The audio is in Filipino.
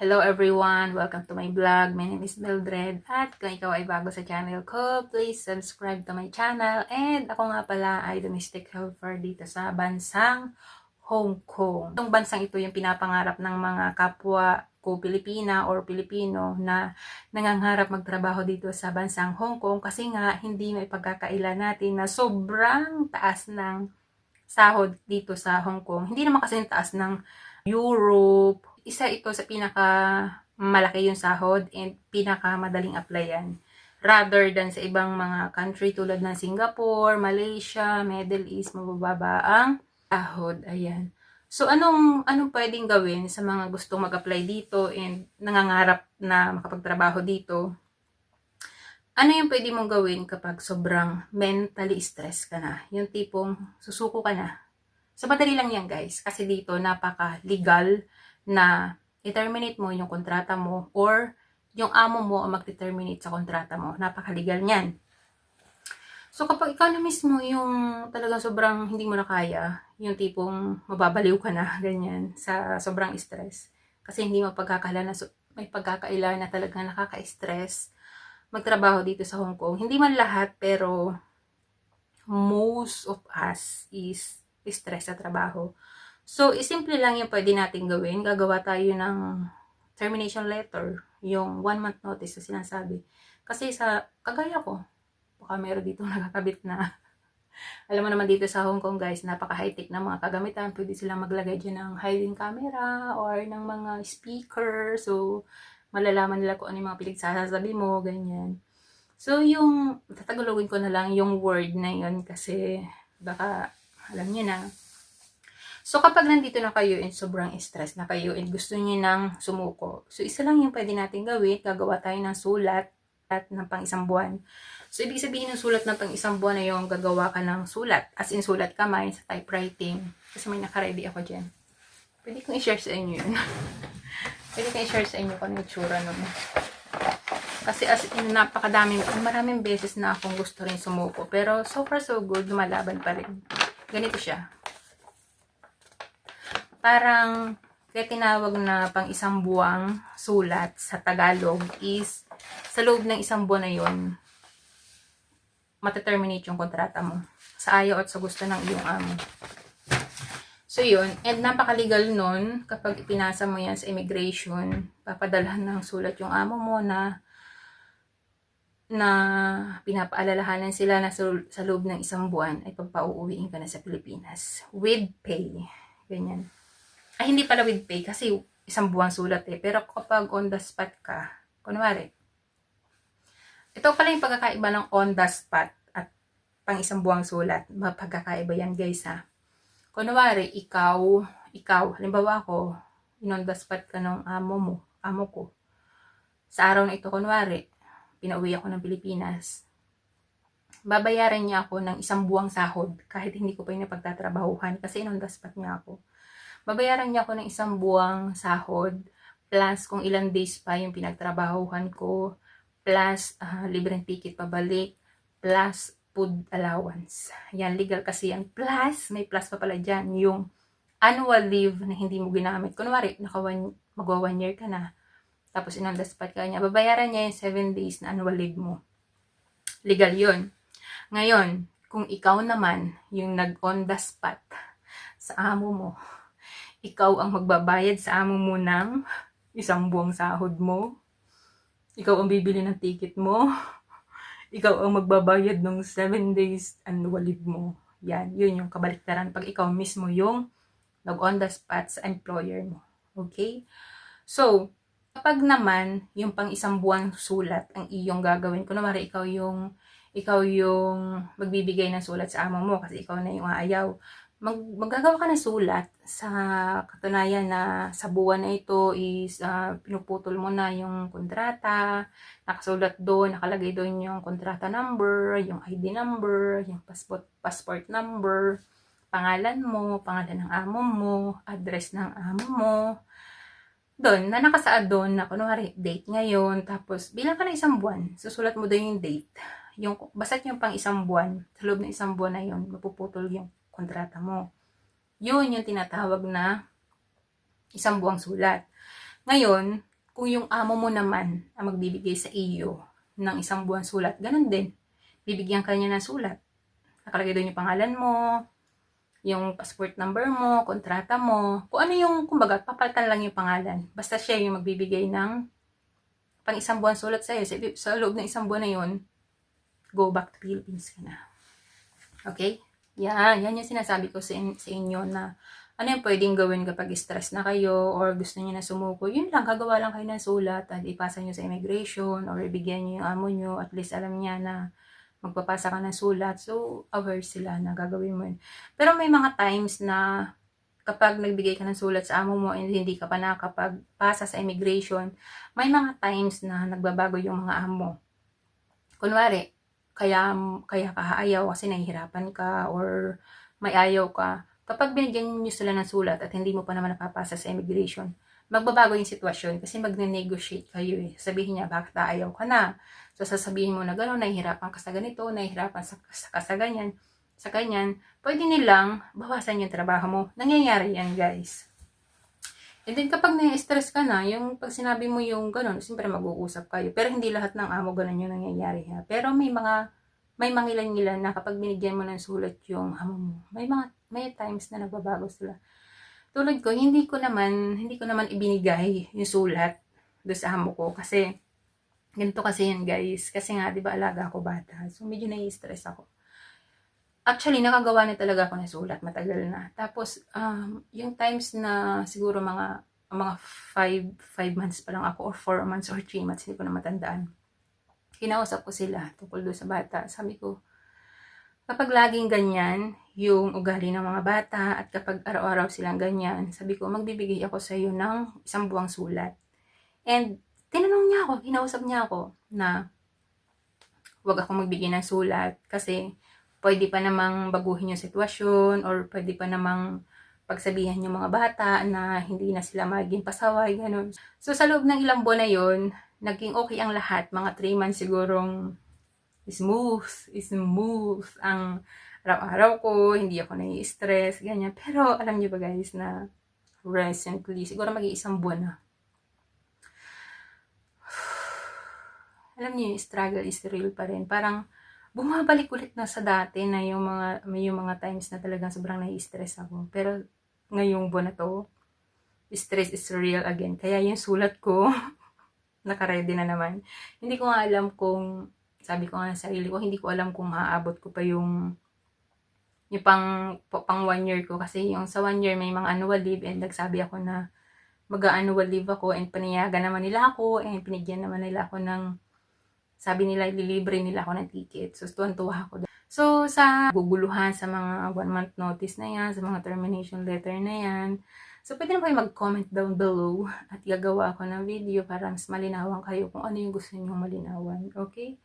Hello everyone! Welcome to my vlog. My name is Mildred at kung ikaw ay bago sa channel ko, please subscribe to my channel. And ako nga pala ay domestic helper dito sa bansang Hong Kong. Itong bansang ito yung pinapangarap ng mga kapwa ko Pilipina or Pilipino na nangangarap magtrabaho dito sa bansang Hong Kong kasi nga hindi may pagkakaila natin na sobrang taas ng sahod dito sa Hong Kong. Hindi naman kasi taas ng Europe. Isa ito sa pinaka malaki yung sahod and pinaka madaling applyan. Rather than sa ibang mga country tulad ng Singapore, Malaysia, Middle East, mabababa ang sahod. Ayan. So, anong pwedeng gawin sa mga gustong mag-apply dito and nangangarap na makapagtrabaho dito? Ano yung pwede mong gawin kapag sobrang mentally stress ka na? Yung tipong susuko ka na. So, madali lang yan guys. Kasi dito, napaka-legal na i-terminate mo yung kontrata mo or yung amo mo ang mag-terminate sa kontrata mo. Napaka-legal niyan. So, kapag ikaw na mismo yung talagang sobrang hindi mo na kaya, yung tipong mababaliw ka na, ganyan, sa sobrang stress. Kasi hindi mo may pagkakaila na talagang nakaka-stress magtrabaho dito sa Hong Kong. Hindi man lahat, pero most of us is stress sa trabaho. So, simple lang yung pwede natin gawin. Gagawa tayo ng termination letter, yung 1 month notice na sinasabi. Kasi sa kagaya ko, baka meron dito nakakabit na. Alam mo naman dito sa Hong Kong guys, napaka-high-tech na mga kagamitan. Pwede silang maglagay dyan ng hiding camera or ng mga speaker. So, malalaman nila kung ano yung mga pinagsasabi mo, ganyan. So, yung tatagulogin ko na lang yung word na yun kasi baka alam niyo na. So, kapag nandito na kayo and sobrang stress na kayo and gusto niyo nang sumuko, so isa lang yung pwede natin gawin, gagawa tayo ng sulat at ng pang-isang buwan. So, ibig sabihin ng sulat ng pang-isang buwan na yung gagawa ka ng sulat, as in sulat kamay sa typewriting. Kasi may nakaready ako dyan. Pwede kong i-share sa inyo yun. Pwede kong i-share sa inyo kung ano yung tsura nun. Kasi as in, maraming beses na akong gusto rin sumuko. Pero so far so good, lumalaban pa rin. Ganito siya. Parang kaya tinawag na pang isang buwang sulat sa Tagalog is sa loob ng isang buwan na yon mataterminate yung kontrata mo sa ayaw at sa gusto ng iyong amo. So yun, and napakalegal nun kapag ipinasa mo yan sa immigration, papadalhan ng sulat yung amo mo na pinapaalalahanan sila na sa loob ng isang buwan ay pagpauuwiin ka na sa Pilipinas with pay. Ganyan. Ay, hindi pala with pay kasi isang buwang sulat eh. Pero kapag on the spot ka, kunwari, ito pala yung pagkakaiba ng on the spot at pang isang buwang sulat. Pagkakaiba yan guys ha. Kunwari, ikaw, halimbawa ako, on the spot ka ng amo ko. Sa araw na ito, kunwari, pinauwi ako ng Pilipinas. Babayaran niya ako ng isang buwang sahod kahit hindi ko pa yung napagtatrabahuhan kasi on the spot niya ako. Babayaran niya ako ng isang buwang sahod, plus kung ilang days pa yung pinagtrabahuhan ko, plus libreng ticket pabalik, plus food allowance. Yan, legal kasi yan. Plus, may plus pa pala dyan, yung annual leave na hindi mo ginamit. Kunwari, magwa 1 year ka na, tapos on the spot ka niya, babayaran niya yung 7 days na annual leave mo. Legal yun. Ngayon, kung ikaw naman yung nag-on the spot sa amo mo, ikaw ang magbabayad sa amo mo ng isang buwang sahod mo. Ikaw ang bibili ng ticket mo. Ikaw ang magbabayad ng 7 days annual leave mo. Yan, yun yung kabaliktaran pag ikaw mismo yung nag-on the spot sa employer mo. Okay? So, kapag naman yung pang isang buwang sulat ang iyong gagawin, kunwari ikaw yung magbibigay ng sulat sa amo mo kasi ikaw na yung aayaw. Maggagawa ka ng sulat sa katunayan na sa buwan na ito is pinuputol mo na yung kontrata, nakasulat doon, nakalagay doon yung kontrata number, yung ID number, yung passport number, pangalan mo, pangalan ng amo mo, address ng amo mo. Doon, na nakasaad doon na kunwari date ngayon, tapos bilang ka na isang buwan, susulat mo doon yung date. Basta't yung pang isang buwan, sa loob ng isang buwan na yun, mapuputol yung kontrata mo. Yun yung tinatawag na isang buwang sulat. Ngayon, kung yung amo mo naman ang magbibigay sa iyo ng isang buwan sulat, ganun din. Bibigyan ka niya ng sulat. Nakalagay doon yung pangalan mo, yung passport number mo, kontrata mo, kung ano yung, kumbaga, papalitan lang yung pangalan. Basta siya yung magbibigay ng pang isang buwan sulat sa'yo. Sa loob ng isang buwan na yun, go back to Philippines ka na. Okay? Yan yung sinasabi ko sa inyo na ano yung pwedeng gawin kapag stress na kayo or gusto niyo na sumuko. Yun lang, gagawa lang kayo ng sulat at ipasa niyo sa immigration or ibigyan niyo yung amo niyo. At least alam niya na magpapasa ka ng sulat. So, aware sila na gagawin mo yun. Pero may mga times na kapag nagbigay ka ng sulat sa amo mo and hindi ka pa nakapagpasa sa immigration, may mga times na nagbabago yung mga amo. Kunwari, kaya ka ayaw kasi nahihirapan ka or may ayaw ka. Kapag binigyan niyo sila ng sulat at hindi mo pa naman napapasa sa immigration, magbabago yung sitwasyon kasi magne-negotiate kayo eh. Sabihin niya, bakit ayaw ka na? So, sasabihin mo na gano'n, nahihirapan ka sa ganito, nahihirapan sa ganyan, sa ganyan. Pwede nilang bawasan yung trabaho mo. Nangyayari yan, guys. And then, kapag na-stress ka na, yung pag sinabi mo yung gano'n, siyempre mag-uusap kayo. Pero hindi lahat ng amo gano'n yung nangyayari ha. Pero may mangilan-ngilan na kapag binigyan mo ng sulat yung amo mo, may times na nagbabago sila. Tulad ko, hindi ko naman ibinigay yung sulat do sa amo ko kasi ganito kasi yan guys. Kasi nga, di ba, alaga ako bata. So, medyo nai-stress ako. Actually, nakagawa na talaga ako ng sulat. Matagal na. Tapos, yung times na siguro mga 5 months pa lang ako or 4 months or 3 months, hindi ko na matandaan. Kinausap ko sila tungkol doon sa bata. Sabi ko, kapag laging ganyan, yung ugali ng mga bata at kapag araw-araw silang ganyan, sabi ko, magbibigay ako sa iyo ng isang buwang sulat. And tinanong niya ako, kinausap niya ako na huwag akong magbigay ng sulat kasi pwede pa namang baguhin yung sitwasyon or pwede pa namang pagsabihan yung mga bata na hindi na sila maging pasaway, ganun. So, sa loob ng ilang buwan na yun, naging okay ang lahat. Mga 3 months sigurong smooth ang araw-araw ko, hindi ako nai-stress, ganyan. Pero alam niyo ba guys na recently, siguro mag-iisang buwan na, alam niyo yung struggle is real pa rin. Parang bumabalik ulit na sa dati na yung mga times na talagang sobrang nai-stress ako. Pero ngayong buwan na to, stress is real again. Kaya yung sulat ko, naka-ready na naman. Hindi ko nga alam kung, sabi ko nga sa sarili ko, hindi ko alam kung maaabot ko pa yung pang 1 year ko. Kasi yung sa 1 year may mga annual leave and nagsabi ako na mag-annual leave ako and paniyagan naman nila ako and pinigyan naman nila ako ng, sabi nila ililibre nila ako ng ticket. So, tuwan-tuwa ako. So, sa guguluhan sa mga 1 month notice na yan, sa mga termination letter na yan, so, pwede na kayo mag-comment down below at gagawa ako ng video para mas malinawan kayo kung ano yung gusto nyong malinawan. Okay?